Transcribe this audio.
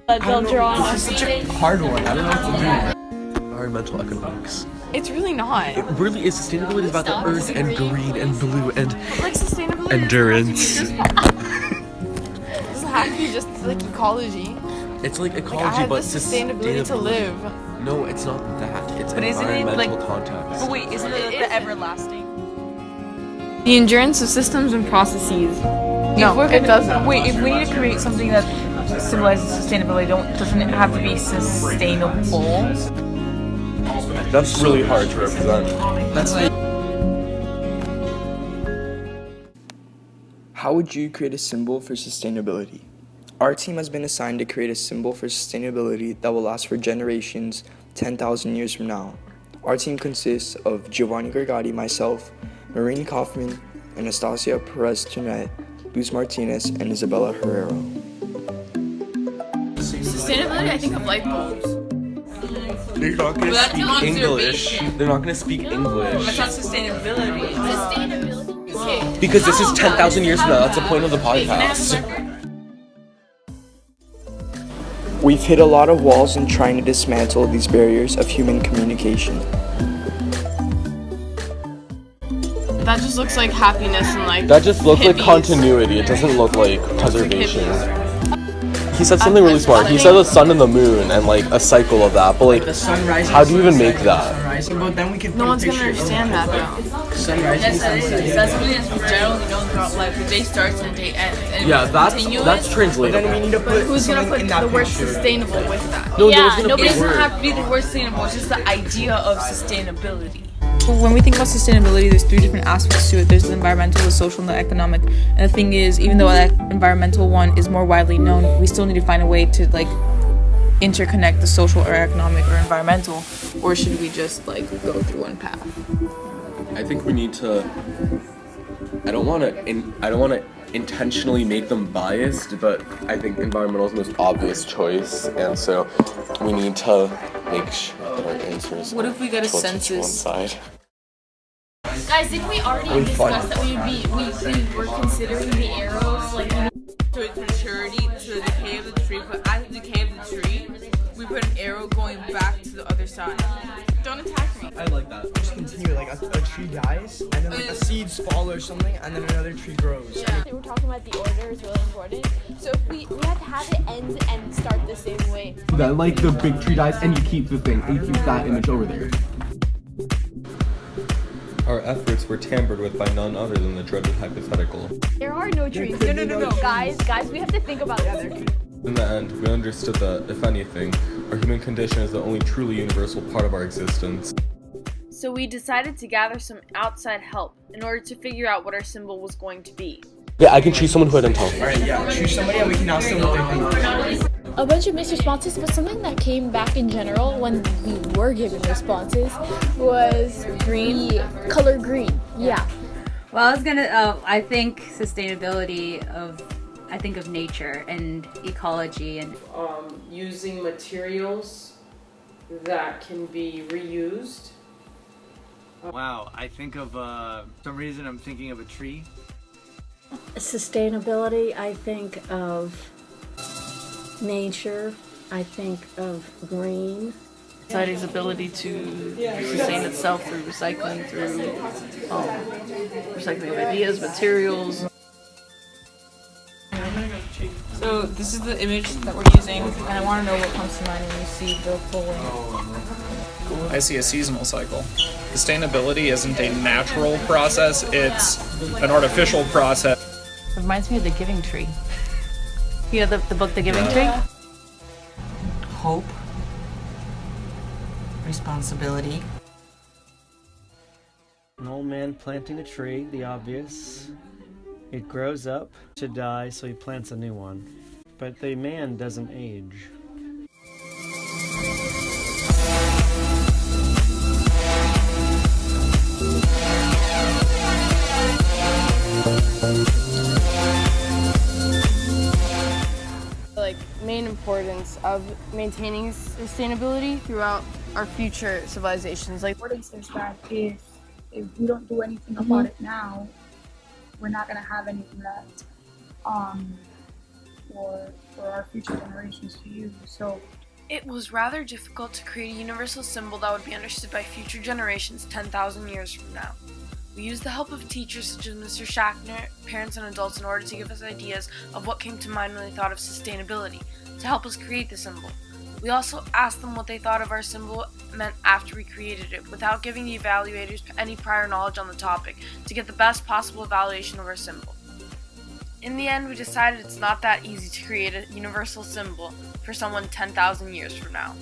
That they'll draw on This is such a hard one. I don't know what to do. Environmental economics. It's really not. It really is. Sustainability is about the earth and green and blue and Like sustainability. endurance. It doesn't have to be just like ecology. It's like Like, ecology, I have but the sustainability to live. No, it's not that. It's But isn't it environmental like? context. But wait, isn't it the everlasting? The endurance of systems and processes. No, it doesn't. Wait, if we need to create something that symbolizes sustainability, doesn't it have to be sustainable? That's really hard to represent. That's like. How would you create a symbol for sustainability? Our team has been assigned to create a symbol for sustainability that will last for generations, 10,000 years from now. Our team consists of Giovanni Gargatti, myself, Maureen Kaufman, Anastasia Perez-Janet, Luz Martinez, and Isabella Herrero. Sustainability, I think of light bulbs. They're not gonna That's speak an English. observation. They're not gonna speak English. That's not sustainability. Sustainability. Because this is 10,000 years from now. That's the point of the podcast. We've hit a lot of walls in trying to dismantle these barriers of human communication. That just looks like happiness and like. That just looks like hippies. continuity. It doesn't look like preservation. He said something really smart. He said the sun and the moon and like a cycle of that. But like, The sun rising. how do you even make sunset, that? sun rising, but then we could No put one's a gonna picture of understand that though. sun rising, sunset. That's something that's general, throughout life. The day starts and the day ends. And Yeah, it's that's continuous. translatable. Then we need to put Who's gonna something put in that the word picture. sustainable with that? No, Yeah, no one's gonna nobody It put doesn't word. have to be the word sustainable. It's just the idea of sustainability. When we think about sustainability, there's three different aspects to it. There's the environmental, the social, and the economic. And the thing is, even though that environmental one is more widely known, we still need to find a way to like interconnect the social or economic or environmental, or should we just like go through one path? I think we need to. I don't want to intentionally make them biased, but I think environmental is the most obvious choice, and so we need to make sure our answers. What if we got a tilted to one census? side. Guys, didn't we already discuss that we were considering the arrows like To its maturity, to the decay of the tree, but at the decay of the tree, we put an arrow going back to the other side. Don't attack me. I like that. Just continue, like a tree dies, and then like the seeds fall or something, and then another tree grows. we're talking about the order is really important. So if we have to have it end and start the same way. That like the big tree dies and you keep the thing, and you keep that image over there. Our efforts were tampered with by none other than the dreaded hypothetical. There are no trees. No. Guys, we have to think about this. In the end, we understood that, if anything, our human condition is the only truly universal part of our existence. So we decided to gather some outside help in order to figure out what our symbol was going to be. Yeah, I can choose someone who I didn't tell. Alright, yeah, choose somebody and we can ask them what they think. A bunch of mixed responses, but something that came back in general when we were given responses was green. The color green. Yeah. Well, I was gonna. I think sustainability of. I think of nature and ecology and. Using materials that can be reused. Wow, I think of for some reason I'm thinking of a tree. Sustainability, I think of nature, I think of green. Society's ability to sustain itself through recycling, through recycling of ideas, materials. So this is the image that we're using, and I want to know what comes to mind when you see the full length. I see a seasonal cycle. Sustainability isn't a natural process, it's an artificial process. It reminds me of The Giving Tree. You know the book The Giving Tree? Hope. Responsibility. An old man planting a tree, the obvious. It grows up to die, so he plants a new one. But the man doesn't age. Like main importance of maintaining sustainability throughout our future civilizations. Like importance is that if we don't do anything about it now, we're not gonna have anything left. for our future generations to use. So it was rather difficult to create a universal symbol that would be understood by future generations 10,000 years from now. We used the help of teachers such as Mr. Schachner, parents and adults in order to give us ideas of what came to mind when they thought of sustainability, to help us create the symbol. We also asked them what they thought of our symbol meant after we created it, without giving the evaluators any prior knowledge on the topic, to get the best possible evaluation of our symbol. In the end, we decided it's not that easy to create a universal symbol for someone 10,000 years from now.